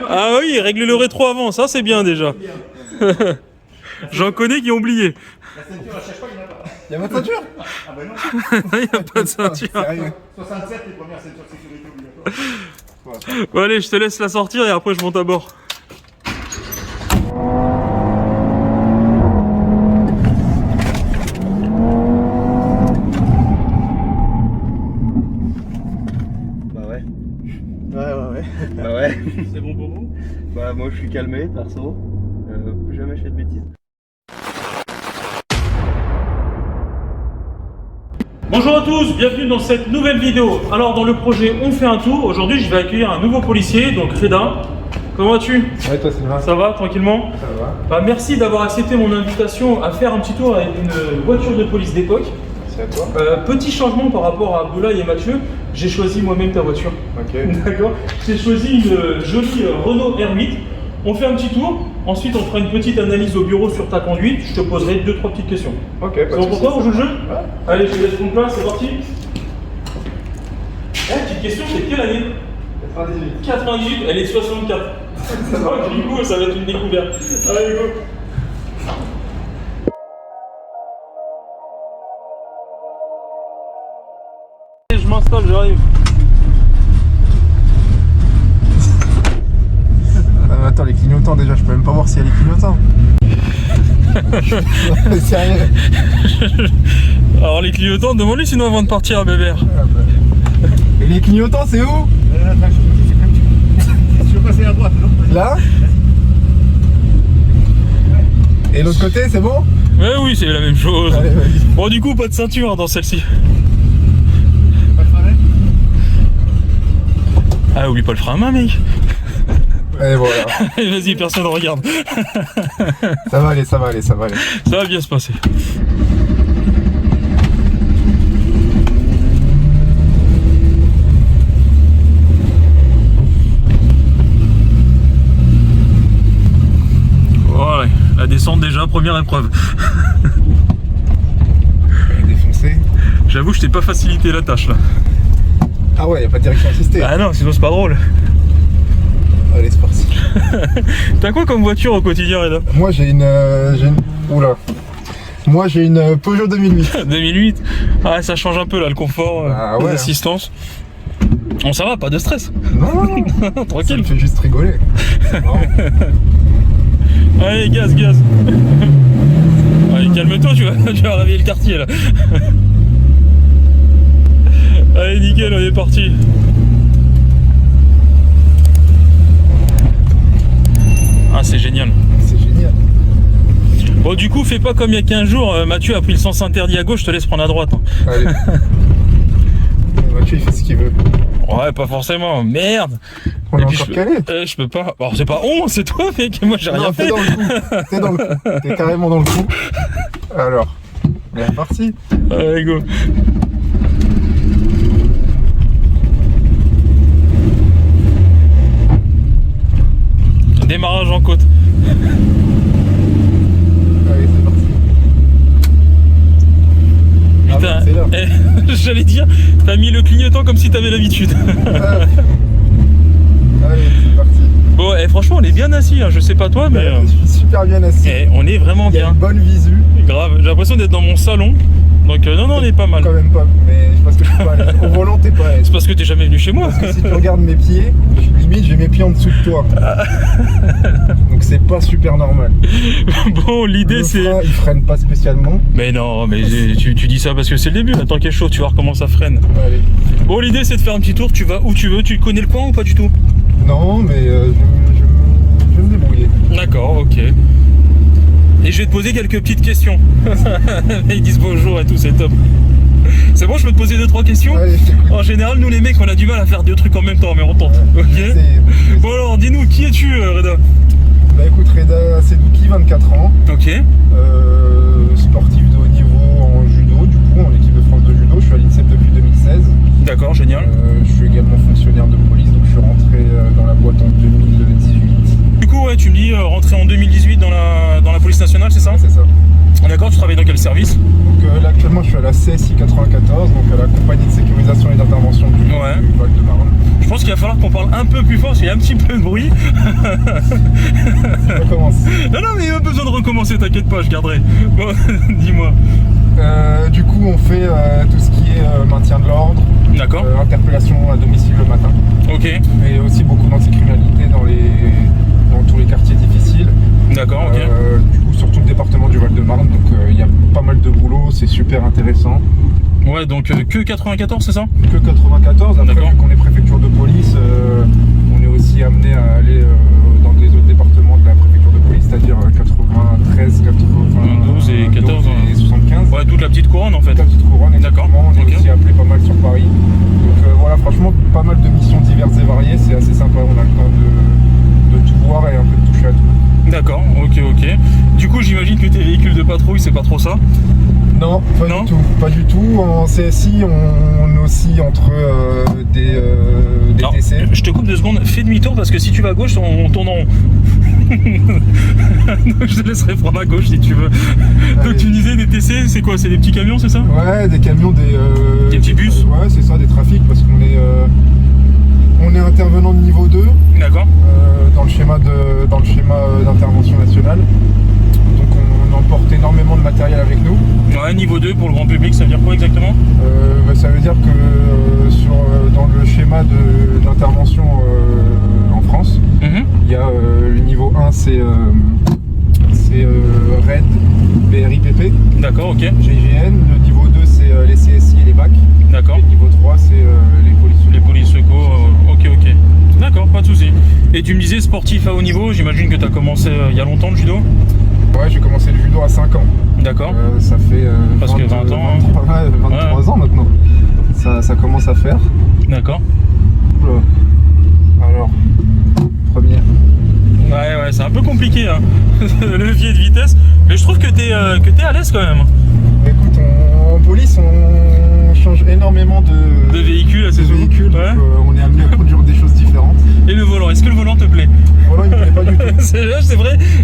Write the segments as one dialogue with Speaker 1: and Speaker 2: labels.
Speaker 1: Ah oui, règle le rétro avant, ça c'est bien déjà. J'en connais qui ont oublié.
Speaker 2: La ceinture, à chaque fois, il n'y en a pas.
Speaker 3: Y'a pas de ceinture?
Speaker 2: Ah bah non.
Speaker 1: Il n'y a pas de ceinture.
Speaker 3: Sérieux?
Speaker 2: 67, les premières ceintures de sécurité obligatoires.
Speaker 1: Bon allez, je te laisse la sortir et après je monte à bord.
Speaker 4: Bah ouais.
Speaker 3: Ouais.
Speaker 4: Bah ouais.
Speaker 1: C'est bon pour vous?
Speaker 4: Bah moi je suis calmé perso. Plus jamais je fais de bêtises.
Speaker 1: Bonjour à tous, bienvenue dans cette nouvelle vidéo. Alors dans le projet On fait un tour, aujourd'hui je vais accueillir un nouveau policier, donc Reda. Comment vas-tu?
Speaker 3: Ouais, toi Sylvain?
Speaker 1: Ça va, tranquillement?
Speaker 3: Ça va.
Speaker 1: Bah, merci d'avoir accepté mon invitation à faire un petit tour avec une voiture de police d'époque.
Speaker 3: C'est à toi?
Speaker 1: Petit changement par rapport à Abdoulaye et Mathieu, j'ai choisi moi-même ta voiture.
Speaker 3: Ok.
Speaker 1: D'accord. J'ai choisi une jolie Renault R8. On fait un petit tour, ensuite on fera une petite analyse au bureau sur ta conduite, je te poserai 2-3 petites questions.
Speaker 3: Ok,
Speaker 1: C'est bon pour toi, on joue le jeu?
Speaker 3: Ouais.
Speaker 1: Allez, je te laisse ton place, c'est parti. Petite question, c'est quelle année?
Speaker 3: 98.
Speaker 1: 98, elle est de 64. Du coup, ça va être une découverte. Allez, go. Je m'installe, j'arrive.
Speaker 3: Attends, les clignotants déjà, je peux même pas voir s'il y a les clignotants. Sérieux?
Speaker 1: Alors les clignotants, demande-lui sinon avant de partir, Bébert.
Speaker 3: Ah bah. Et les clignotants, c'est où?
Speaker 2: Je veux passer à droite, non?
Speaker 3: Là? Et l'autre côté, c'est bon?
Speaker 1: Ouais, oui, c'est la même chose.
Speaker 3: Allez, vas-y.
Speaker 1: Bon, du coup, pas de ceinture dans celle-ci.
Speaker 2: Pas de frein?
Speaker 1: Ah, oublie pas le frein à main, mec.
Speaker 3: Et voilà.
Speaker 1: Vas-y, personne regarde.
Speaker 3: Ça va aller, ça va aller, ça va aller.
Speaker 1: Ça va bien se passer. Voilà, la descente déjà, première épreuve.
Speaker 3: Elle est défoncée.
Speaker 1: J'avoue, je t'ai pas facilité la tâche là.
Speaker 3: Ah ouais, y a pas de direction assistée.
Speaker 1: Ah non, sinon c'est pas drôle.
Speaker 3: Allez, c'est parti.
Speaker 1: T'as quoi comme voiture au quotidien, Reda?
Speaker 3: Moi j'ai une, Oula. Moi j'ai une Peugeot 2008.
Speaker 1: 2008. Ah, ça change un peu là, le confort,
Speaker 3: Ah ouais.
Speaker 1: l'assistance. Bon, ça va, pas de stress.
Speaker 3: Non, ça
Speaker 1: Tranquille.
Speaker 3: me fait juste rigoler. Non.
Speaker 1: Allez, gaz. Allez, calme-toi, tu vas réveiller le quartier là. Allez, nickel, on est parti. Ah, c'est génial.
Speaker 3: C'est génial.
Speaker 1: Bon, du coup, fais pas comme il y a 15 jours, Mathieu a pris le sens interdit à gauche, je te laisse prendre à droite.
Speaker 3: Allez. Mathieu il fait ce qu'il veut.
Speaker 1: Ouais, pas forcément, merde.
Speaker 3: On
Speaker 1: Et
Speaker 3: est
Speaker 1: puis,
Speaker 3: encore calé.
Speaker 1: je peux pas. Alors, c'est pas on, c'est toi, mec. Moi, j'ai rien
Speaker 3: Non,
Speaker 1: fait.
Speaker 3: t'es dans le coup. T'es dans le coup. T'es carrément dans le coup. Alors, on est reparti.
Speaker 1: Allez, go. Démarrage en côte.
Speaker 3: Allez, c'est parti.
Speaker 1: Putain,
Speaker 3: Ah, c'est là.
Speaker 1: j'allais dire, t'as mis le clignotant comme si t'avais l'habitude.
Speaker 3: Allez, c'est parti.
Speaker 1: Bon, franchement, on est bien assis, hein. Je sais pas toi, mais
Speaker 3: Je suis super bien assis.
Speaker 1: on est vraiment
Speaker 3: Il y a
Speaker 1: bien.
Speaker 3: une bonne visu.
Speaker 1: Grave, j'ai l'impression d'être dans mon salon. Donc, non, on est pas mal.
Speaker 3: Quand même pas, mais je pense que je suis pas à l'aise. Au volant, t'es pas à l'aise.
Speaker 1: C'est parce que t'es jamais venu chez moi.
Speaker 3: Parce que si tu regardes mes pieds, limite j'ai mes pieds en dessous de toi. Donc c'est pas super normal.
Speaker 1: Bon, l'idée
Speaker 3: Le
Speaker 1: c'est.
Speaker 3: frein, il freine pas spécialement.
Speaker 1: Mais non, mais tu dis ça parce que c'est le début. Attends qu'elle chauffe, tu vas voir comment ça freine.
Speaker 3: Allez.
Speaker 1: Bon, l'idée c'est de faire un petit tour. Tu vas où tu veux. Tu connais le coin ou pas du tout?
Speaker 3: Non, mais je vais me débrouiller.
Speaker 1: D'accord, ok. Et je vais te poser quelques petites questions. Ils disent bonjour et tout, c'est top. C'est bon, je peux te poser 2-3 questions?
Speaker 3: Allez, je t'écoute.
Speaker 1: En général, nous les mecs, on a du mal à faire deux trucs en même temps, mais on tente. Ok.
Speaker 3: C'est-
Speaker 1: Bon alors, dis-nous, qui es-tu, Reda?
Speaker 3: Bah écoute, Reda Sedouki, 24 ans,
Speaker 1: Ok.
Speaker 3: sportif de haut niveau en judo, du coup, en équipe de France de judo. Je suis à l'INSEP depuis 2016.
Speaker 1: D'accord, génial.
Speaker 3: Je suis également fonctionnaire de police, donc je suis rentré dans la boîte en 2018.
Speaker 1: Du coup, ouais, tu me dis rentrer en 2018 dans la police nationale, c'est ça?
Speaker 3: C'est ça.
Speaker 1: D'accord, tu travailles dans quel service?
Speaker 3: Donc là actuellement je suis à la CSI 94, donc à la compagnie de sécurisation et d'intervention du Val-de-Marne.
Speaker 1: Je pense qu'il va falloir qu'on parle un peu plus fort parce qu'il y a un petit peu de bruit.
Speaker 3: Je recommence.
Speaker 1: Non, mais il n'y a pas besoin de recommencer, t'inquiète pas, je garderai. Bon, dis-moi.
Speaker 3: Du coup on fait tout ce qui est maintien de l'ordre,
Speaker 1: D'accord.
Speaker 3: interpellation à domicile le matin.
Speaker 1: Ok.
Speaker 3: Et aussi beaucoup d'anticriminalité dans tous les quartiers difficiles.
Speaker 1: D'accord, ok.
Speaker 3: Du coup sur tout le département du Val-de-Marne, donc il y a pas mal de boulot, c'est super intéressant.
Speaker 1: Ouais, donc que 94, c'est ça?
Speaker 3: Que 94, après
Speaker 1: D'accord.
Speaker 3: vu qu'on est préfecture de police, on est aussi amené à aller dans les autres départements de la préfecture de police, c'est-à-dire 93,
Speaker 1: 12 et 14,
Speaker 3: et 75.
Speaker 1: Ouais, toute la petite couronne en fait.
Speaker 3: La petite couronne,
Speaker 1: D'accord.
Speaker 3: exactement. On est
Speaker 1: Ok.
Speaker 3: aussi appelé pas mal sur Paris. Donc voilà, franchement, pas mal de missions diverses et variées, c'est assez sympa, on a le temps de tout voir et un peu de toucher à tout.
Speaker 1: D'accord, ok. Du coup, j'imagine que tes véhicules de patrouille, c'est pas trop ça?
Speaker 3: Non,
Speaker 1: Non.
Speaker 3: pas du tout. En CSI, on oscille entre des
Speaker 1: Alors,
Speaker 3: TC.
Speaker 1: je te coupe 2 secondes, fais demi-tour parce que si tu vas à gauche, on tourne en rond. Donc je te laisserai prendre à gauche si tu veux. Donc
Speaker 3: Allez.
Speaker 1: tu me disais des TC, c'est quoi? C'est des petits camions, c'est ça?
Speaker 3: Ouais, des camions,
Speaker 1: Des petits bus.
Speaker 3: Ouais, c'est ça, des trafics, parce qu'on est intervenant de niveau 2
Speaker 1: D'accord.
Speaker 3: dans le schéma d'intervention nationale. Donc on emporte énormément de matériel avec nous.
Speaker 1: Ouais, niveau 2 pour le grand public, ça veut dire quoi exactement?
Speaker 3: Ça veut dire que dans le schéma d'intervention en France, il y a le niveau 1, c'est RAID, BRIPP,
Speaker 1: D'accord, ok.
Speaker 3: GIGN. Le niveau 2, c'est les CSI et les BAC.
Speaker 1: D'accord.
Speaker 3: Et le niveau 3, c'est les polices.
Speaker 1: Les polices secours, ok. D'accord, pas de soucis. Et tu me disais sportif à haut niveau, j'imagine que tu as commencé il y a longtemps le judo?
Speaker 3: Ouais, j'ai commencé le judo à 5 ans.
Speaker 1: D'accord.
Speaker 3: Ça fait
Speaker 1: Parce que 20 ans,
Speaker 3: 23 ans maintenant. Ça commence à faire.
Speaker 1: D'accord.
Speaker 3: Oula. Alors, première.
Speaker 1: Ouais, c'est un peu compliqué, hein. Le levier de vitesse. Mais je trouve que t'es à l'aise quand même.
Speaker 3: Écoute, en police, on change énormément
Speaker 1: De véhicules assez souvent.
Speaker 3: véhicules,
Speaker 1: Ouais.
Speaker 3: donc on est amené à conduire des choses différentes.
Speaker 1: Et le volant, est-ce que le volant te plaît?
Speaker 3: Voilà, il me plaît pas du tout.
Speaker 1: C'est vrai,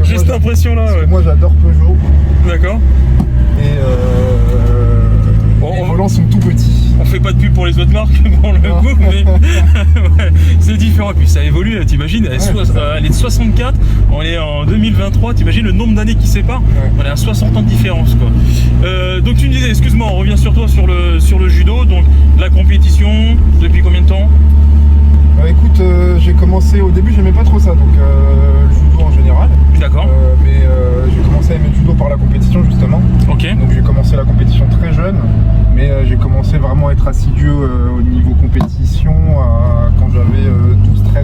Speaker 1: j'ai
Speaker 3: moi,
Speaker 1: cette impression là.
Speaker 3: Parce que
Speaker 1: Ouais.
Speaker 3: moi, j'adore Peugeot
Speaker 1: D'accord.
Speaker 3: et
Speaker 1: Bon,
Speaker 3: les volants sont tout petits.
Speaker 1: On fait pas de pub pour les autres marques pour le
Speaker 3: Non.
Speaker 1: coup, mais ouais, c'est différent. Et puis ça évolue, t'imagines,
Speaker 3: c'est ça.
Speaker 1: elle est de 64, on est en 2023, t'imagines le nombre d'années qui séparent,
Speaker 3: Ouais.
Speaker 1: on est à 60 ans de différence quoi. Donc tu me disais, excuse-moi, on revient sur toi sur le judo, donc la compétition, depuis combien de temps?
Speaker 3: Écoute, j'ai commencé au début, j'aimais pas trop ça, donc le judo en général.
Speaker 1: D'accord,
Speaker 3: Mais j'ai commencé à aimer le judo par la compétition justement.
Speaker 1: ok,
Speaker 3: Donc j'ai commencé la compétition très jeune, mais j'ai commencé vraiment à être assidu au niveau compétition quand j'avais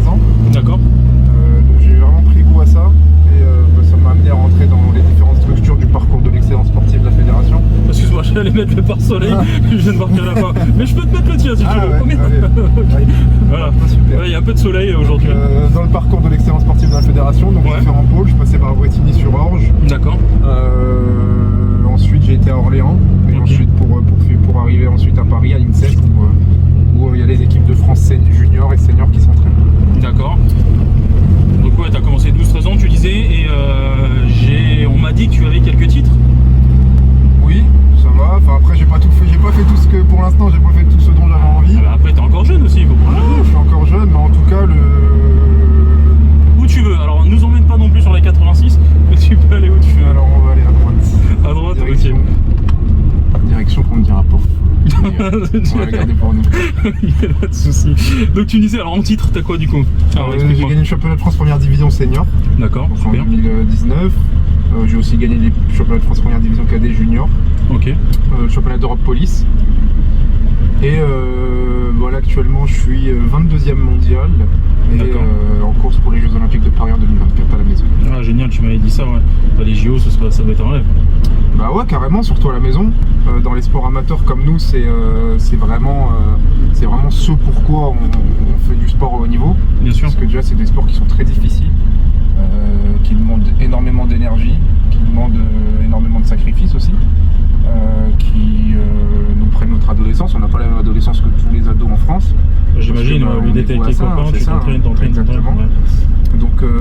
Speaker 3: 12-13 ans.
Speaker 1: d'accord.
Speaker 3: Donc j'ai vraiment pris goût à ça et ça m'a amené à rentrer dans les différentes structures du parcours de l'excellence sportive de la fédération.
Speaker 1: Excuse-moi, j'allais mettre le pare-soleil, je viens de voir qu'il y en a pas. Mais je peux te mettre le tien si tu veux.
Speaker 3: ouais, allez.
Speaker 1: Ok. Voilà,
Speaker 3: Super.
Speaker 1: ouais, il y a un peu de soleil aujourd'hui.
Speaker 3: Dans le parcours de l'excellence sportive de la fédération, donc
Speaker 1: Ouais.
Speaker 3: différents pôles, je passais par Bretigny-sur-Orge.
Speaker 1: D'accord,
Speaker 3: Ensuite j'ai été à Orléans, et
Speaker 1: Ok.
Speaker 3: ensuite pour arriver ensuite à Paris, à l'INSEP, où il y a les équipes de France junior et senior qui s'entraînent.
Speaker 1: d'accord. Donc ouais, t'as commencé 12-13 ans, tu disais, et on m'a dit que tu avais quelques titres.
Speaker 3: Oui, ça va. Enfin après j'ai pas tout fait, j'ai pas fait tout ce que pour l'instant j'ai pas fait tout ce dont j'avais envie.
Speaker 1: Ah bah après, t'es encore jeune aussi, il faut prendre le
Speaker 3: Je suis encore jeune, mais en tout cas
Speaker 1: où tu veux. Alors, nous emmène pas non plus sur la 86, mais tu peux aller où tu veux.
Speaker 3: alors on va aller à droite.
Speaker 1: À droite,
Speaker 3: Direction. Direction qu'on ne dira pas. On va la garder pour nous.
Speaker 1: Il n'y a pas de souci. Donc tu me disais, alors en titre, t'as quoi du coup? Alors
Speaker 3: J'ai
Speaker 1: explique-moi.
Speaker 3: gagné le championnat de France première division senior
Speaker 1: D'accord,
Speaker 3: en
Speaker 1: super.
Speaker 3: 2019. J'ai aussi gagné les championnats de France première division cadet junior.
Speaker 1: Ok.
Speaker 3: Le championnat d'Europe police. Et voilà, actuellement je suis 22e mondial et
Speaker 1: D'accord.
Speaker 3: en course pour les Jeux Olympiques de Paris en 2024 à la maison.
Speaker 1: Ah génial, tu m'avais dit ça, ouais. Bah, les JO, ça va être un rêve.
Speaker 3: Bah ouais, carrément, surtout à la maison. Dans les sports amateurs comme nous, c'est vraiment ce pourquoi on fait du sport au haut niveau.
Speaker 1: Bien sûr.
Speaker 3: Parce que déjà, c'est des sports qui sont très difficiles, qui demandent énormément d'énergie, qui demandent énormément de sacrifices aussi, qui nous prennent notre adolescence. On n'a pas la même adolescence que tous les ados en France.
Speaker 1: J'imagine,
Speaker 3: Parce que,
Speaker 1: le
Speaker 3: on
Speaker 1: date
Speaker 3: est
Speaker 1: avec
Speaker 3: voué à
Speaker 1: les
Speaker 3: ça,
Speaker 1: copains,
Speaker 3: c'est
Speaker 1: tu
Speaker 3: ça,
Speaker 1: t'entraînes.
Speaker 3: exactement.
Speaker 1: Ouais.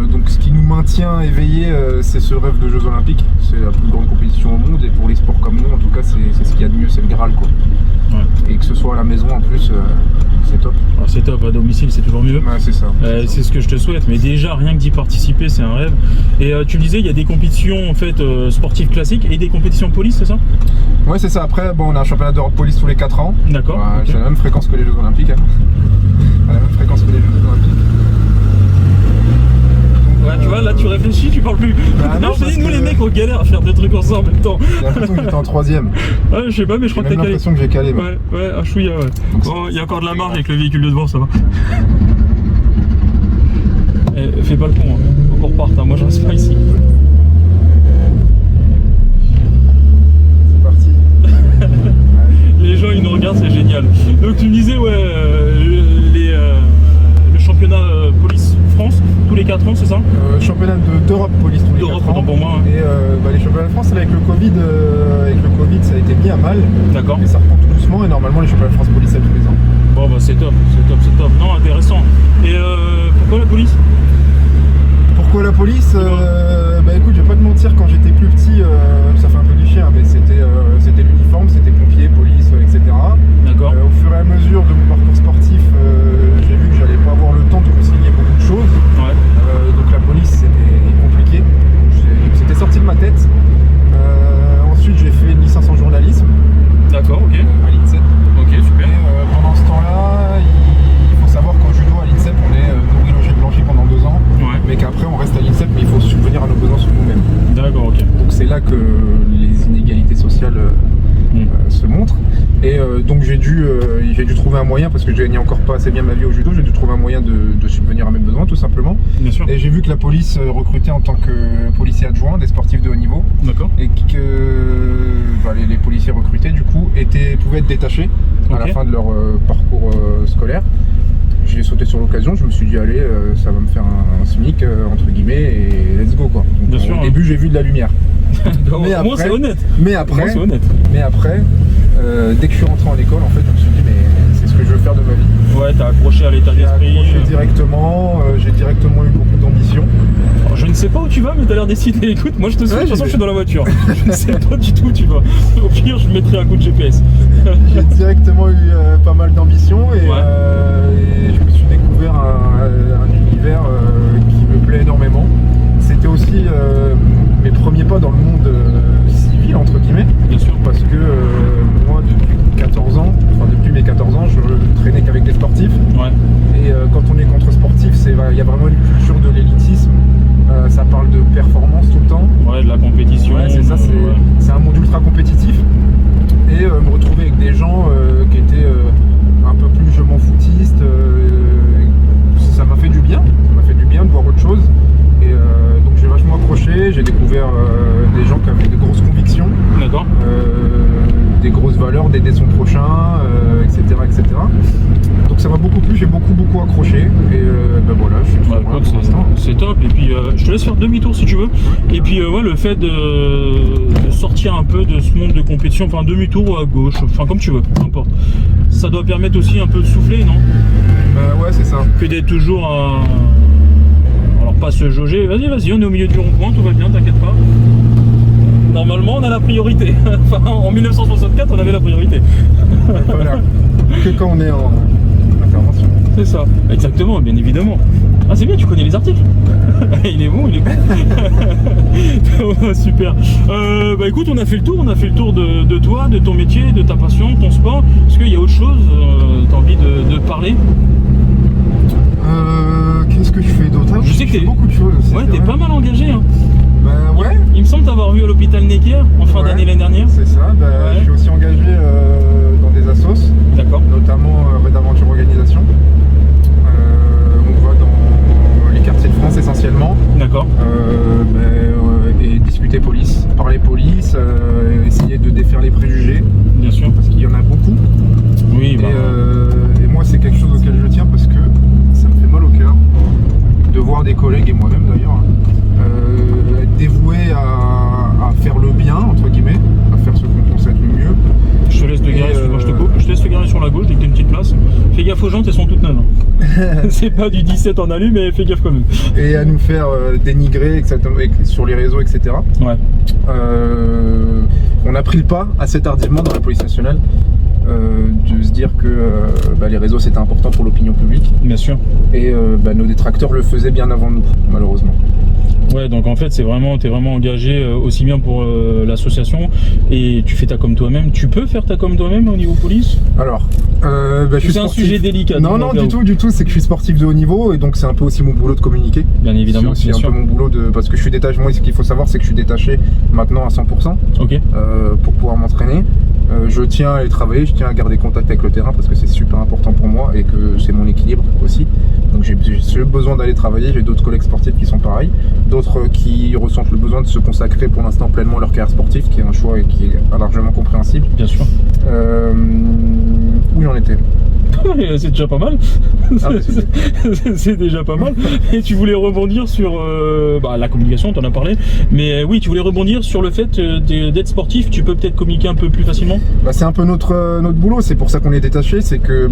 Speaker 3: Donc ce qui nous maintient éveillé, c'est ce rêve de Jeux Olympiques. C'est la plus grande compétition au monde et pour les sports comme nous, en tout cas, c'est ce qu'il y a de mieux, c'est le Graal, quoi.
Speaker 1: Ouais.
Speaker 3: Et que ce soit à la maison en plus, c'est top.
Speaker 1: Alors, c'est top, à domicile c'est toujours mieux.
Speaker 3: Ouais, c'est ça.
Speaker 1: C'est ce que je te souhaite, mais déjà rien que d'y participer c'est un rêve. Et tu me disais il y a des compétitions en fait sportives classiques et des compétitions police, c'est ça?
Speaker 3: Ouais, c'est ça. Après, bon, on a un championnat d'Europe police tous les 4 ans.
Speaker 1: D'accord.
Speaker 3: Ouais,
Speaker 1: Ok.
Speaker 3: c'est la même fréquence que les Jeux Olympiques. Hein. À la même fréquence que les Jeux Olympiques.
Speaker 1: Ouais, tu vois, là tu réfléchis, tu parles plus.
Speaker 3: Bah non,
Speaker 1: je te dis,
Speaker 3: parce
Speaker 1: nous
Speaker 3: que-
Speaker 1: les mecs on galère à faire des trucs ensemble en même temps.
Speaker 3: J'ai l'impression que j'étais en 3ème.
Speaker 1: Ouais, je sais pas, mais je crois
Speaker 3: J'ai
Speaker 1: que
Speaker 3: même
Speaker 1: t'as calé.
Speaker 3: l'impression que j'ai calé. moi.
Speaker 1: Ouais, un chouïa, ouais.
Speaker 3: Donc,
Speaker 1: Bon, il y a encore de la marge avec le véhicule de devant, ça va. Fais pas le con, hein. Faut qu'on reparte, hein. Moi je reste pas ici.
Speaker 3: C'est parti.
Speaker 1: Les gens ils nous regardent, c'est génial. Donc tu me disais, ouais, le championnat police France tous les 4 ans, c'est ça?
Speaker 3: Championnat d'Europe police tous les 4
Speaker 1: D'Europe,
Speaker 3: ans.
Speaker 1: autant pour moi, hein.
Speaker 3: Et les championnats de France, là, avec le Covid, ça a été mis à mal.
Speaker 1: D'accord.
Speaker 3: Et ça reprend tout doucement. Et normalement, les championnats de France police, c'est tous les ans.
Speaker 1: Bon bah c'est top, c'est top, c'est top. Non, intéressant. Et pourquoi la police?
Speaker 3: Pourquoi la police? Bah écoute, je vais pas te mentir, quand j'étais plus petit, ça fait un peu cliché, hein, mais c'était l'uniforme, c'était pompier, police, etc.
Speaker 1: D'accord.
Speaker 3: Au fur et à mesure de mon parcours sportif, j'ai vu que j'allais pas avoir le temps de concilier beaucoup de choses.
Speaker 1: Ouais.
Speaker 3: Donc la police, c'était compliqué. C'était sorti de ma tête. Ensuite, j'ai fait une licence en journalisme
Speaker 1: D'accord, ok.
Speaker 3: à l'INSEP.
Speaker 1: Ok, super.
Speaker 3: Et pendant ce temps-là, il faut savoir qu'en judo à l'INSEP, on est nourri, logé, blanchi pendant 2 ans.
Speaker 1: Ouais.
Speaker 3: Mais qu'après, on reste à l'INSEP, mais il faut subvenir à nos besoins sur nous-mêmes.
Speaker 1: D'accord, ok.
Speaker 3: Donc c'est là que les inégalités sociales se montrent. Et donc j'ai dû trouver un moyen, parce que je gagnais encore pas assez bien ma vie au judo, j'ai dû trouver un moyen de subvenir à mes besoins tout simplement.
Speaker 1: Bien sûr.
Speaker 3: Et j'ai vu que la police recrutait en tant que policier adjoint des sportifs de haut niveau.
Speaker 1: D'accord.
Speaker 3: Et que les policiers recrutés du coup pouvaient être détachés à la
Speaker 1: Ok.
Speaker 3: fin de leur parcours scolaire. J'ai sauté sur l'occasion, je me suis dit allez, ça va me faire un SMIC entre guillemets et let's go quoi. Donc,
Speaker 1: Bien sûr,
Speaker 3: au
Speaker 1: hein.
Speaker 3: début j'ai vu de la lumière.
Speaker 1: Au moins c'est honnête.
Speaker 3: Mais
Speaker 1: Au
Speaker 3: après,
Speaker 1: moins c'est honnête.
Speaker 3: dès que je suis rentré en école en fait, je me suis dit mais c'est ce que je veux faire de ma vie.
Speaker 1: Ouais, t'as accroché à l'état
Speaker 3: J'ai
Speaker 1: d'esprit.
Speaker 3: accroché directement, j'ai directement eu beaucoup d'ambition.
Speaker 1: Alors, je ne sais pas où tu vas, mais t'as l'air décidé. Écoute, moi je te suis,
Speaker 3: Ouais,
Speaker 1: de toute façon
Speaker 3: j'y
Speaker 1: je suis
Speaker 3: vais.
Speaker 1: dans la voiture. Je ne sais pas du tout où tu vas. Au pire, je mettrai un coup de GPS.
Speaker 3: J'ai directement eu pas mal d'ambition et,
Speaker 1: Ouais.
Speaker 3: et je me suis découvert un univers qui me plaît énormément. C'était aussi mes premiers pas dans le monde civil entre guillemets,
Speaker 1: Bien sûr.
Speaker 3: parce que moi depuis 14 ans, enfin depuis mes 14 ans, je traînais qu'avec des sportifs.
Speaker 1: Ouais.
Speaker 3: Et quand on est contre sportif, il y a vraiment une culture de l'élitisme. Ça parle de performance tout le temps.
Speaker 1: Ouais, de la compétition.
Speaker 3: Ouais, c'est ça,
Speaker 1: ouais.
Speaker 3: c'est un monde ultra compétitif. Et me retrouver avec des gens qui étaient un peu plus je m'en foutiste, ça m'a fait du bien. Ça m'a fait du bien de voir autre chose. Et donc j'ai vachement accroché, j'ai découvert des gens qui avaient des grosses convictions,
Speaker 1: D'accord.
Speaker 3: des grosses valeurs, d'aider son prochain, etc., etc. Donc ça m'a beaucoup plu, j'ai beaucoup accroché. Et ben voilà, je suis toujours
Speaker 1: Bah,
Speaker 3: là
Speaker 1: écoute,
Speaker 3: pour l'instant.
Speaker 1: c'est top. Et puis je te laisse faire demi-tour si tu veux. Et puis ouais, le fait de sortir un peu de ce monde de compétition, enfin demi-tour ou à gauche, enfin comme tu veux, peu importe. Ça doit permettre aussi un peu de souffler, non?
Speaker 3: Ouais, c'est ça.
Speaker 1: Que d'être toujours à... Alors pas se jauger, vas-y, on est au milieu du rond-point, tout va bien, t'inquiète pas. Normalement on a la priorité. Enfin en 1964 on avait la priorité.
Speaker 3: Voilà. Que quand on est en intervention.
Speaker 1: C'est ça, exactement, bien évidemment. Ah c'est bien, tu connais les articles. Il est bon, il est bon. Super. Bah écoute, on a fait le tour de toi, de ton métier, de ta passion, de ton sport. Est-ce qu'il y a autre chose, t'as envie de parler?
Speaker 3: Qu'est-ce que je fais d'autre?
Speaker 1: Je sais que
Speaker 3: fais
Speaker 1: t'es-
Speaker 3: beaucoup de choses. aussi,
Speaker 1: Ouais,
Speaker 3: c'est
Speaker 1: t'es
Speaker 3: vrai.
Speaker 1: pas mal engagé, hein.
Speaker 3: Bah ouais.
Speaker 1: Il me semble t'avoir vu à l'hôpital Necker en fin
Speaker 3: Ouais,
Speaker 1: d'année l'année dernière.
Speaker 3: C'est ça, bah,
Speaker 1: Ouais.
Speaker 3: je suis aussi engagé dans des assos,
Speaker 1: D'accord.
Speaker 3: notamment Red Aventure Organisation. On va dans les quartiers de France essentiellement,
Speaker 1: D'accord.
Speaker 3: et discuter police, parler police, essayer de défaire les préjugés,
Speaker 1: Bien sûr.
Speaker 3: parce qu'il y en a beaucoup.
Speaker 1: Oui, bah,
Speaker 3: Et moi c'est quelque chose auquel je tiens parce que ça me fait mal au cœur de voir des collègues, et moi-même d'ailleurs, être dévoués à faire le bien, entre guillemets, à faire ce qu'on pense être le mieux.
Speaker 1: je te laisse te garer, excuse-moi, je te coupe. Je te laisse te garer sur la gauche dès que t'as une petite place. Fais gaffe aux jantes, elles sont toutes neuves. C'est pas du 17 en alu, mais fais gaffe quand même.
Speaker 3: Et à nous faire dénigrer sur les réseaux, etc.
Speaker 1: Ouais.
Speaker 3: On a pris le pas assez tardivement dans la police nationale de se dire que les réseaux c'était important pour l'opinion publique.
Speaker 1: Bien sûr.
Speaker 3: Et nos détracteurs le faisaient bien avant nous, malheureusement.
Speaker 1: Ouais, donc en fait, t'es vraiment engagé aussi bien pour l'association et tu fais ta com toi-même. Tu peux faire ta com toi-même au niveau police?
Speaker 3: Alors, je suis
Speaker 1: c'est un
Speaker 3: sportif.
Speaker 1: sujet délicat.
Speaker 3: Non, du tout. C'est que je suis sportif de haut niveau et donc c'est un peu aussi mon boulot de communiquer.
Speaker 1: Bien évidemment,
Speaker 3: c'est aussi un peu mon boulot parce que je suis détaché. Moi, ce qu'il faut savoir, c'est que je suis détaché maintenant à 100%.
Speaker 1: Ok.
Speaker 3: Pour pouvoir m'entraîner. Je tiens à aller travailler, je tiens à garder contact avec le terrain parce que c'est super important pour moi et que c'est mon équilibre aussi. Donc j'ai besoin d'aller travailler, j'ai d'autres collègues sportifs qui sont pareils, d'autres qui ressentent le besoin de se consacrer pour l'instant pleinement à leur carrière sportive, qui est un choix et qui est largement compréhensible.
Speaker 1: Bien sûr.
Speaker 3: Où j'en étais?
Speaker 1: C'est déjà pas mal. C'est déjà pas mal. Et tu voulais rebondir sur la communication, t'en as parlé. Mais oui, tu voulais rebondir sur le fait d'être sportif. Tu peux peut-être communiquer un peu plus facilement.
Speaker 3: C'est un peu notre boulot. C'est pour ça qu'on est détaché. C'est que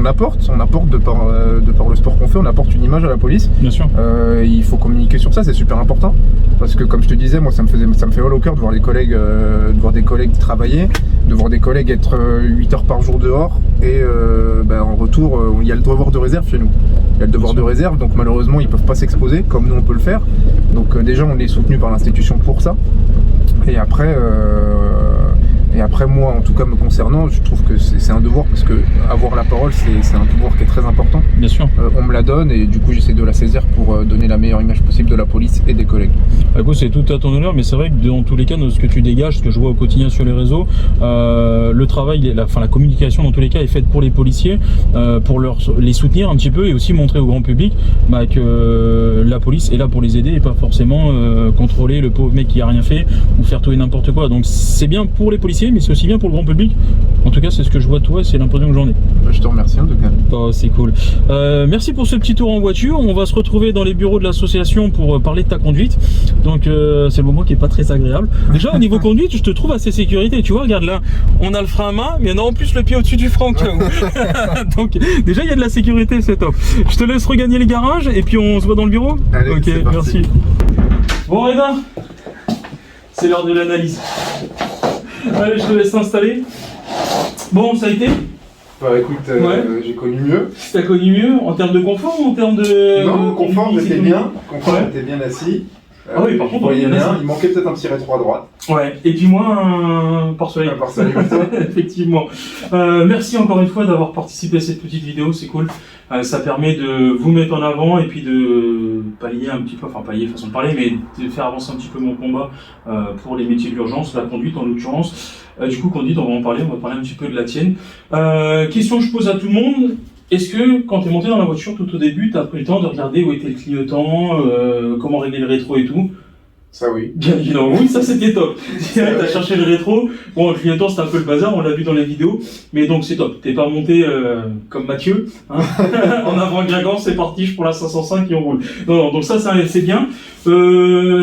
Speaker 3: on apporte de par le sport qu'on fait, on apporte une image à la police.
Speaker 1: Bien sûr.
Speaker 3: Il faut communiquer sur ça. C'est super important parce que comme je te disais, moi ça me fait mal au cœur de voir des collègues, travailler, de voir des collègues être 8 heures par jour dehors et en retour, il y a le devoir de réserve chez nous. Il y a le devoir de réserve, donc malheureusement, ils ne peuvent pas s'exposer comme nous on peut le faire. Donc déjà, on est soutenu par l'institution pour ça. Et après, moi, en tout cas me concernant, je trouve que c'est un devoir parce que avoir la parole, c'est un pouvoir qui est très important.
Speaker 1: Bien sûr.
Speaker 3: On me la donne et du coup, j'essaie de la saisir pour donner la meilleure image possible de la police et des collègues.
Speaker 1: Écoute, c'est tout à ton honneur, mais c'est vrai que dans tous les cas, dans ce que tu dégages, ce que je vois au quotidien sur les réseaux, le travail, la communication dans tous les cas est faite pour les policiers, pour les soutenir un petit peu et aussi montrer au grand public que la police est là pour les aider et pas forcément contrôler le pauvre mec qui a rien fait ou faire tout et n'importe quoi. Donc c'est bien pour les policiers, mais c'est aussi bien pour le grand public. En tout cas, c'est ce que je vois de toi, c'est l'impression que j'en ai.
Speaker 3: Je te remercie en tout cas.
Speaker 1: Oh, c'est cool. Merci pour ce petit tour en voiture. On va se retrouver dans les bureaux de l'association pour parler de ta conduite. Donc c'est le moment qui est pas très agréable. Déjà au niveau conduite, je te trouve assez sécurité. Tu vois, regarde là, on a le frein à main, mais on a en plus le pied au-dessus du frein. Donc déjà il y a de la sécurité, c'est top. Je te laisse regagner les garages et puis on se voit dans le bureau.
Speaker 3: Allez,
Speaker 1: ok, merci. Bon Reda, c'est l'heure de l'analyse. Allez, je te laisse t'installer. Bon, ça a été?
Speaker 3: Écoute, j'ai connu mieux.
Speaker 1: T'as connu mieux en termes de confort ou en termes de...
Speaker 3: Non, confort, j'étais bien. Confort,
Speaker 1: Ouais.
Speaker 3: j'étais bien assis.
Speaker 1: Ah oui, par contre, on est bien assis.
Speaker 3: Il manquait peut-être un petit rétro à droite.
Speaker 1: Ouais, et puis moi, un pare-soleil.
Speaker 3: Un pare-soleil comme ça.
Speaker 1: Effectivement. Merci encore une fois d'avoir participé à cette petite vidéo, c'est cool. Ça permet de vous mettre en avant et puis de pallier un petit peu, enfin pallier façon de parler, mais de faire avancer un petit peu mon combat pour les métiers d'urgence, la conduite en l'occurrence. Du coup, conduite, on va en parler, on va parler un petit peu de la tienne. Question que je pose à tout le monde. Est-ce que, quand tu es monté dans la voiture tout au début, tu as pris le temps de regarder où était le clignotant, comment régler le rétro et tout?
Speaker 3: Ça oui.
Speaker 1: Bien évidemment, oui, ça c'était top. T'as cherché le rétro. Bon, le clignotant c'était un peu le bazar, on l'a vu dans les vidéos. Mais donc c'est top. T'es pas monté comme Mathieu. Hein en avant Guingamp, c'est parti, je prends la 505 et on roule. Non, donc ça c'est bien.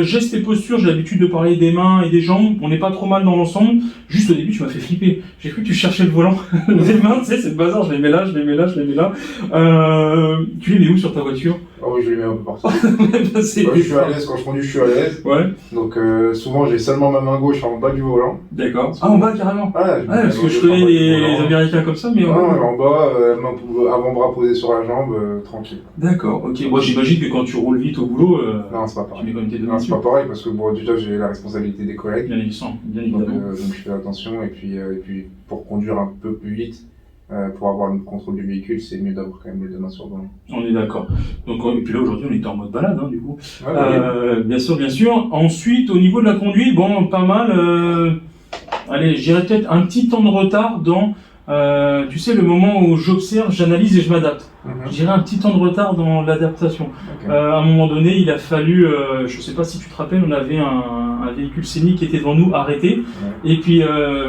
Speaker 1: Gestes et postures, j'ai l'habitude de parler des mains et des jambes. On n'est pas trop mal dans l'ensemble. Juste au début, tu m'as fait flipper. J'ai cru que tu cherchais le volant. Les mains, tu sais, c'est le bazar. Je les mets là, je les mets là, je les mets là. Tu les mets où sur ta voiture?
Speaker 3: Ah oui, je les mets un peu partout.
Speaker 1: Oui,
Speaker 3: je suis à l'aise. Quand je conduis, je suis à l'aise.
Speaker 1: Ouais.
Speaker 3: Donc souvent, j'ai seulement ma main gauche en bas du volant.
Speaker 1: D'accord. Ah, en bas carrément.
Speaker 3: Ah,
Speaker 1: parce que je connais les Américains comme ça, mais
Speaker 3: en bas, avant-bras posé sur la jambe, tranquille.
Speaker 1: D'accord, ok. Moi j'imagine que quand tu roules vite au boulot,
Speaker 3: non, c'est pas pareil.
Speaker 1: tu mets quand même tes deux
Speaker 3: Non, c'est pas pareil parce que bon, déjà j'ai la responsabilité des collègues.
Speaker 1: Bien évidemment.
Speaker 3: Donc je fais attention et puis pour conduire un peu plus vite, pour avoir le contrôle du véhicule, c'est mieux d'avoir quand même les deux mains sur le volant.
Speaker 1: On est d'accord. Donc et puis là aujourd'hui on était en mode balade du coup.
Speaker 3: Ouais,
Speaker 1: bien sûr. Ensuite au niveau de la conduite, bon pas mal. Allez, j'irais peut-être un petit temps de retard dans tu sais le moment où j'observe, j'analyse et je m'adapte. je dirais un petit temps de retard dans l'adaptation.
Speaker 3: Ok.
Speaker 1: À un moment donné, il a fallu, je sais pas si tu te rappelles, on avait un véhicule scénique qui était devant nous arrêté, et puis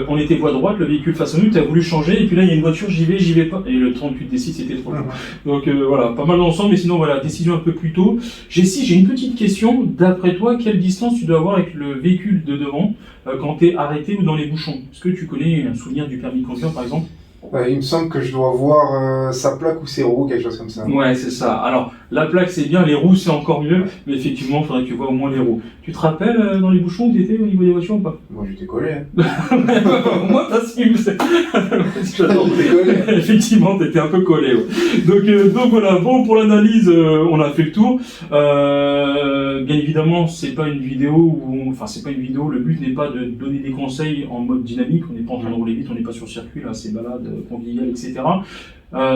Speaker 1: on était voie droite, le véhicule face à nous, tu as voulu changer, et puis là il y a une voiture, j'y vais pas, et le 38D6 c'était trop long. Donc voilà, pas mal d'ensemble, mais sinon voilà, décision un peu plus tôt. J'ai une petite question, d'après toi, quelle distance tu dois avoir avec le véhicule de devant quand tu es arrêté ou dans les bouchons? Est-ce que tu connais un souvenir du permis de conduire par exemple?
Speaker 3: Il me semble que je dois voir sa plaque ou ses roues, quelque chose comme ça.
Speaker 1: Ouais, c'est ça. Alors, la plaque, c'est bien, les roues, c'est encore mieux, mais effectivement, il faudrait que tu vois au moins les roues. Tu te rappelles dans les bouchons où tu étais au niveau des voitures ou pas?
Speaker 3: Moi, j'étais collé. Hein.
Speaker 1: Au moins, t'assumes. J'adore.
Speaker 3: J'étais collé.
Speaker 1: Effectivement, t'étais un peu collé. Ouais. Donc voilà, bon, pour l'analyse, on a fait le tour. Bien évidemment, c'est pas une vidéo c'est pas une vidéo, le but n'est pas de donner des conseils en mode dynamique, on n'est pas en train de rouler vite, on n'est pas sur circuit, là, c'est balade, convivial, etc.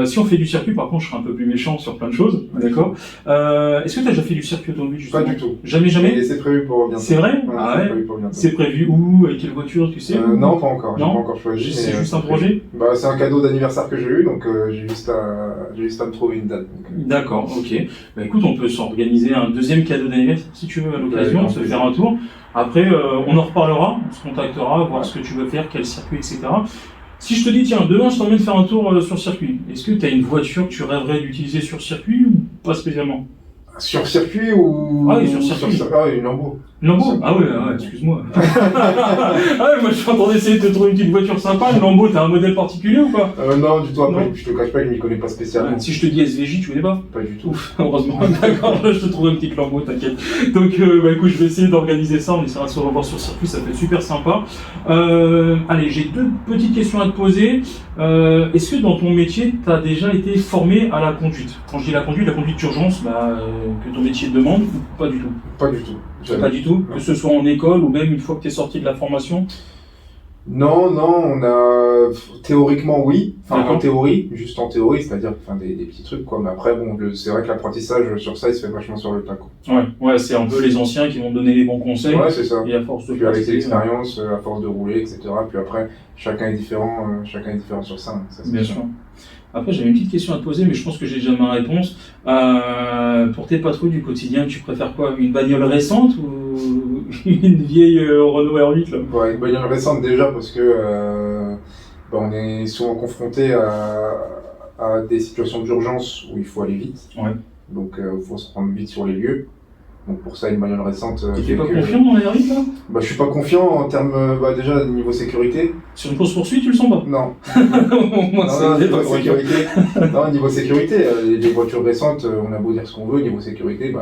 Speaker 1: Si on fait du circuit, par contre, je serai un peu plus méchant sur plein de choses, d'accord. Est-ce que tu as déjà fait du circuit automobile, justement?
Speaker 3: Pas du tout.
Speaker 1: Jamais?
Speaker 3: Et c'est prévu pour bientôt.
Speaker 1: C'est vrai?
Speaker 3: Ouais,
Speaker 1: Ah
Speaker 3: c'est
Speaker 1: ouais?
Speaker 3: prévu pour bientôt.
Speaker 1: C'est prévu où? Avec quelle voiture, tu sais?
Speaker 3: Non, pas encore. J'ai
Speaker 1: Non?
Speaker 3: pas encore choisi.
Speaker 1: C'est
Speaker 3: mais,
Speaker 1: juste un
Speaker 3: c'est
Speaker 1: projet?
Speaker 3: prévu. Bah, c'est un cadeau d'anniversaire que j'ai eu, donc j'ai juste à me trouver une date. Donc,
Speaker 1: D'accord, ok. Bah écoute, on peut s'organiser un deuxième cadeau d'anniversaire si tu veux à l'occasion, se faire un tour. Après, on en reparlera, on se contactera, voir ce que tu veux faire, quel circuit, etc. Si je te dis, tiens, demain je t'emmène faire un tour sur circuit, est-ce que tu as une voiture que tu rêverais d'utiliser sur circuit ou pas spécialement?
Speaker 3: Sur circuit ou...
Speaker 1: Ah oui, sur circuit.
Speaker 3: Ah oui, une Lambo.
Speaker 1: Une Lambo? Ah ouais, excuse-moi. Ah ouais, moi je suis en train d'essayer de te trouver une petite voiture sympa. Une Lambo, t'as un modèle particulier ou pas?
Speaker 3: Non, du tout. Après,
Speaker 1: Non.
Speaker 3: je te cache pas que je m'y connais pas spécialement.
Speaker 1: Si je te dis SVJ, tu connais pas?
Speaker 3: Pas du tout.
Speaker 1: Ouf, heureusement, d'accord, je te trouve une petite Lambo, t'inquiète. Donc, écoute, je vais essayer d'organiser ça, on essaiera de se revoir sur circuit, ça peut être super sympa. Allez, j'ai deux petites questions à te poser. Est-ce que dans ton métier, tu as déjà été formé à la conduite? Quand je dis la conduite d'urgence, que ton métier demande, ou pas du tout?
Speaker 3: Pas du tout. Jamais.
Speaker 1: Pas du tout? Que ce soit en école ou même une fois que tu es sorti de la formation?
Speaker 3: Non, on a théoriquement oui, enfin
Speaker 1: D'accord.
Speaker 3: en théorie, juste en théorie, c'est-à-dire des petits trucs quoi. Mais après bon, c'est vrai que l'apprentissage sur ça, il se fait vachement sur le tas quoi.
Speaker 1: Ouais, c'est un peu les anciens qui vont donner les bons conseils.
Speaker 3: Ouais, c'est ça.
Speaker 1: Et à force de
Speaker 3: Puis avec
Speaker 1: pratiquer,
Speaker 3: l'expérience, à force de rouler, etc. Puis après, chacun est différent sur ça. Hein, ça c'est
Speaker 1: Bien sûr. Après, j'avais une petite question à te poser, mais je pense que j'ai déjà ma réponse. Pour tes patrouilles du quotidien, tu préfères quoi? Une bagnole récente ou une vieille Renault R8 là?
Speaker 3: Ouais, une bagnole récente déjà parce que on est souvent confronté à des situations d'urgence où il faut aller vite.
Speaker 1: Ouais.
Speaker 3: Donc il faut se rendre vite sur les lieux. Donc pour ça, une bagnole récente.
Speaker 1: T'es pas confiant dans la R8 là?
Speaker 3: Je suis pas confiant en termes déjà niveau sécurité.
Speaker 1: Sur une course poursuite, tu le sens pas?
Speaker 3: Non.
Speaker 1: Moi,
Speaker 3: Non,
Speaker 1: c'est
Speaker 3: niveau sécurité. Non, niveau sécurité, les voitures récentes, on a beau dire ce qu'on veut, niveau sécurité,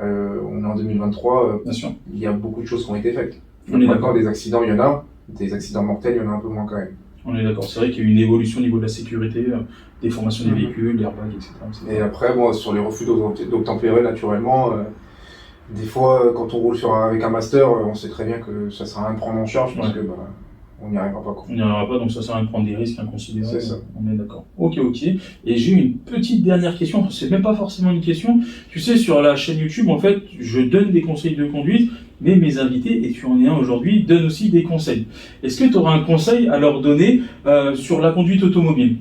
Speaker 3: on est en 2023,
Speaker 1: Bien sûr.
Speaker 3: il y a beaucoup de choses qui ont été faites.
Speaker 1: On
Speaker 3: Donc
Speaker 1: est
Speaker 3: maintenant,
Speaker 1: d'accord.
Speaker 3: des accidents, il y en a. Des accidents mortels, il y en a un peu moins quand même.
Speaker 1: On est d'accord. C'est vrai qu'il y a eu une évolution au niveau de la sécurité, des formations des véhicules, l'airbags, etc.
Speaker 3: Et après, sur les refus d'obtempérer, naturellement, des fois, quand on roule avec un master, on sait très bien que ça sert à rien de prendre en charge parce que on n'y arrivera pas. Quoi.
Speaker 1: On n'y arrivera pas, donc ça sert à rien de prendre des risques inconsidérés.
Speaker 3: C'est ça.
Speaker 1: On est d'accord. Ok. Et j'ai une petite dernière question, c'est même pas forcément une question. Tu sais, sur la chaîne YouTube, en fait, je donne des conseils de conduite, mais mes invités, et tu en es un aujourd'hui, donnent aussi des conseils. Est-ce que tu auras un conseil à leur donner sur la conduite automobile?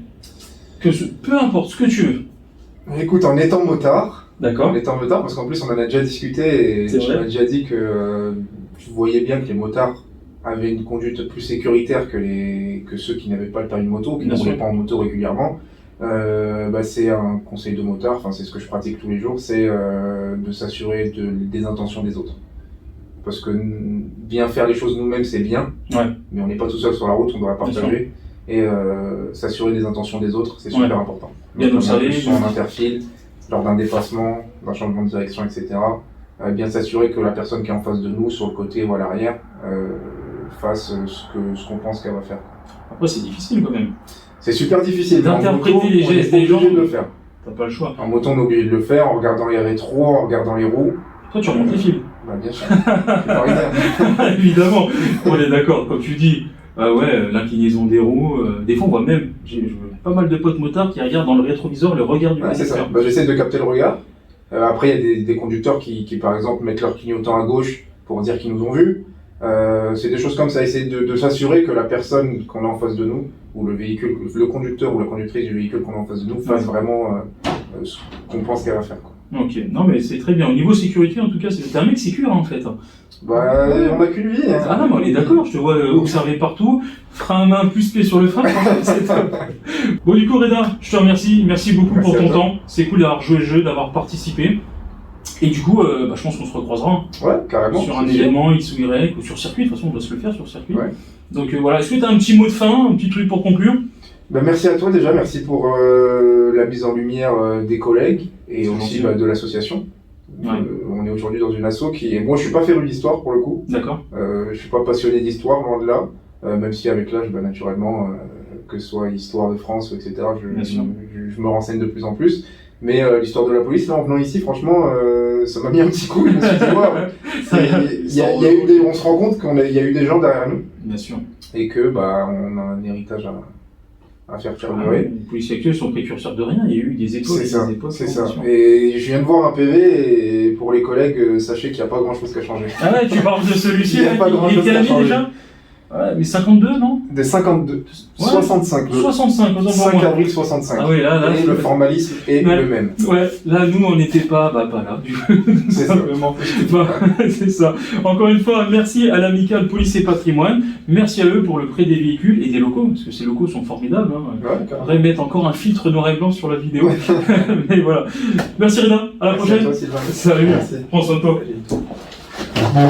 Speaker 1: Peu importe ce que tu veux.
Speaker 3: Écoute, en étant motard,
Speaker 1: D'accord.
Speaker 3: parce qu'en plus on en a déjà discuté et
Speaker 1: C'est
Speaker 3: tu
Speaker 1: vrai.
Speaker 3: m'as déjà dit que tu voyais bien que les motards avaient une conduite plus sécuritaire que ceux qui n'avaient pas le permis de moto, qui ne
Speaker 1: Bien sûr.
Speaker 3: roulaient pas en moto régulièrement. C'est un conseil de motard, c'est ce que je pratique tous les jours, c'est de s'assurer des intentions des autres. Parce que bien faire les choses nous-mêmes c'est bien, mais on n'est pas tout seul sur la route, on doit la partager. Et s'assurer des intentions des autres, c'est super important.
Speaker 1: Bien
Speaker 3: Donc,
Speaker 1: observer.
Speaker 3: en interfile, lors d'un dépassement, d'un changement de direction, etc. Bien s'assurer que la personne qui est en face de nous, sur le côté ou à l'arrière, fasse ce qu'on pense qu'elle va faire.
Speaker 1: Après, c'est difficile quand même.
Speaker 3: C'est super difficile.
Speaker 1: D'interpréter
Speaker 3: En moto,
Speaker 1: les gestes des gens.
Speaker 3: On est obligé de le faire.
Speaker 1: T'as pas le choix.
Speaker 3: En moto, on est obligé de le faire en regardant les rétros, en regardant les roues.
Speaker 1: Toi, tu remontes les fils.
Speaker 3: Bien sûr. C'est pas rien.
Speaker 1: Évidemment. On est d'accord. Comme tu dis, l'inclinaison des roues. Des fois, on voit même, j'ai pas mal de potes motards qui regardent dans le rétroviseur le regard du
Speaker 3: C'est ça.
Speaker 1: conducteur.
Speaker 3: J'essaie de capter le regard. Après, il y a des conducteurs qui, par exemple, mettent leur clignotant à gauche pour dire qu'ils nous ont vus. C'est des choses comme ça, essayer de s'assurer que la personne qu'on a en face de nous, ou le véhicule, le conducteur ou la conductrice du véhicule qu'on a en face de nous, fasse vraiment ce qu'on pense qu'elle va faire, quoi.
Speaker 1: Ok, non mais c'est très bien. Au niveau sécurité, en tout cas, t'es un mec sécure en fait.
Speaker 3: Bah, on n'a qu'une vie. Hein.
Speaker 1: Ah non, mais on est d'accord, je te vois observer partout. Frein à main plus pied sur le frein, c'est top. Bon, du coup, Reda, je te remercie. Merci beaucoup
Speaker 3: Merci
Speaker 1: pour
Speaker 3: à
Speaker 1: ton
Speaker 3: toi.
Speaker 1: temps. C'est cool d'avoir joué le jeu, d'avoir participé. Et du coup, je pense qu'on se recroisera
Speaker 3: Ouais, carrément.
Speaker 1: sur un événement X ou Y ou sur circuit. De toute façon, on doit se le faire sur circuit.
Speaker 3: Ouais.
Speaker 1: Donc voilà, est-ce que tu as un petit mot de fin, un petit truc pour conclure?
Speaker 3: Ben, merci à toi déjà, merci pour la mise en lumière des collègues et
Speaker 1: C'est
Speaker 3: aussi
Speaker 1: gentil.
Speaker 3: de l'association.
Speaker 1: Ouais.
Speaker 3: On est aujourd'hui dans une asso qui est... Moi je suis pas féru d'histoire pour le coup,
Speaker 1: D'accord.
Speaker 3: je suis pas passionné d'histoire, loin de là, même si avec l'âge, ben, naturellement, que ce soit histoire de France, etc.,
Speaker 1: Bien sûr.
Speaker 3: je me renseigne de plus en plus. Mais l'histoire de la police, là en venant ici, franchement, ça m'a mis un petit coup, je me suis dit, on se rend compte qu'il y a eu des gens derrière nous
Speaker 1: Bien sûr.
Speaker 3: et que bah, on a un héritage à faire
Speaker 1: Ah,
Speaker 3: perdurer.
Speaker 1: les policiers actuels sont précurseurs de rien. Il y a eu des époques,
Speaker 3: C'est ça,
Speaker 1: des époques.
Speaker 3: c'est
Speaker 1: bien
Speaker 3: ça.
Speaker 1: sûr.
Speaker 3: Et je viens de voir un PV et pour les collègues, sachez qu'il n'y a pas grand chose qui a changé.
Speaker 1: Ah ouais, tu parles de celui-ci,
Speaker 3: Il y a
Speaker 1: là,
Speaker 3: pas
Speaker 1: il
Speaker 3: grand-chose
Speaker 1: est quelle
Speaker 3: qui a
Speaker 1: année
Speaker 3: changé.
Speaker 1: déjà? Ouais, mais 52, non?
Speaker 3: De 52,
Speaker 1: Ouais.
Speaker 3: 65, le
Speaker 1: 65, autant pour
Speaker 3: 5
Speaker 1: moi.
Speaker 3: avril 65.
Speaker 1: Ah oui, là,
Speaker 3: et le formalisme est
Speaker 1: Ouais.
Speaker 3: le même.
Speaker 1: Ouais, là, nous, on n'était pas là, du coup,
Speaker 3: C'est ça.
Speaker 1: simplement. Bon, c'est ça. Encore une fois, merci à l'amicale Police et Patrimoine. Merci à eux pour le prêt des véhicules et des locaux, parce que ces locaux sont formidables. Hein.
Speaker 3: Ouais,
Speaker 1: On devrait mettre encore un filtre noir et blanc sur la vidéo. Mais voilà. Merci Reda, à la
Speaker 3: Merci à
Speaker 1: prochaine.
Speaker 3: toi, Sylvain.
Speaker 1: Salut,
Speaker 3: Merci.
Speaker 1: prends soin de toi.
Speaker 3: Salut.